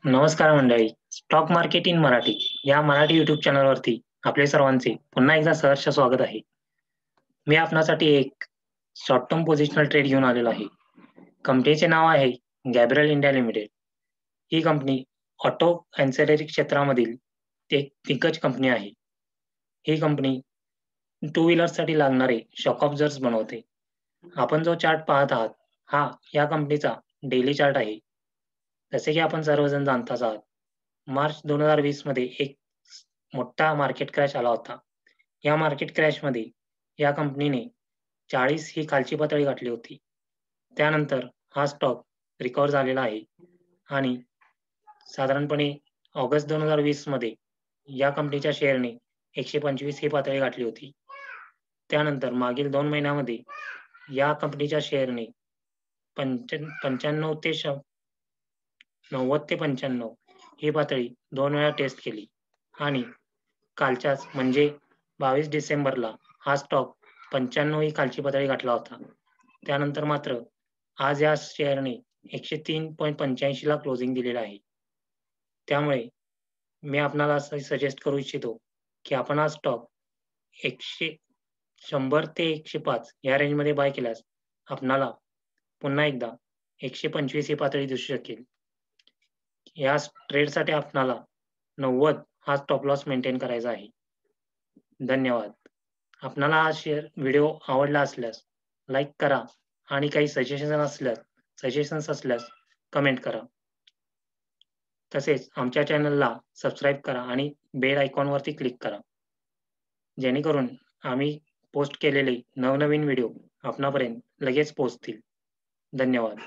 नमस्कार मंडळी. Stock market in Marathi या मराठी YouTube चॅनलवरती आपले सर्वांचे पुन्हा एकदा सहर्ष स्वागत आहे. मी आपणासाठी एक शॉर्ट टर्म पोझिशनल ट्रेड घेऊन आलेलो आहे. कंपनीचे नाव आहे गॅब्रियल इंडिया लिमिटेड. ही कंपनी ऑटो ॲन्सिलरी क्षेत्रामधील एक दिग्गज कंपनी आहे. ही कंपनी टू व्हीलरसाठी लागणारे शॉक ऑब्झर्व्हर्स बनवते. आपण जो चार्ट पाहत आहात, हा या कंपनीचा डेली चार्ट आहे. जसे की आपण सर्वजण जाणताच आहात, मार्च 2020 मध्ये एक मोठा मार्केट क्रॅश आला होता. या मार्केट क्रॅशमध्ये या कंपनीने 40 ही खालची पातळी गाठली होती. त्यानंतर हा स्टॉक रिकव्हर झालेला आहे आणि साधारणपणे ऑगस्ट 2020 मध्ये या कंपनीच्या शेअरने 125 ही पातळी गाठली होती. त्यानंतर मागील 2 महिन्यामध्ये या कंपनीच्या शेअरने 95 ते 90 ते 95 ही पातळी 2 वेळा टेस्ट केली आणि कालच्याच म्हणजे 22 डिसेंबरला हा स्टॉक 95 ही खालची पातळी गाठला होता. त्यानंतर मात्र आज या शेअरने 103.85 ला क्लोजिंग दिलेलं आहे. त्यामुळे मी आपणाला असं सजेस्ट करू इच्छितो, की आपण हा स्टॉक 100 ते 105 या रेंजमध्ये बाय केल्यास आपणाला पुन्हा एकदा 125 ही पातळी दिसू शकेल. या ट्रेडसाठी आपणाला 90 हा स्टॉप लॉस मेंटेन करायचा आहे. धन्यवाद. आपणाला हा व्हिडिओ आवडला असल्यास लाईक करा आणि काही सजेशन्स असल्यास कमेंट करा. तसेच आमच्या चॅनलला सबस्क्राईब करा आणि बेल आयकॉनवरती क्लिक करा. जेणेकरून आम्ही पोस्ट केलेले नवनवीन व्हिडिओ आपणापर्यंत लगेच पोहोचतील. धन्यवाद.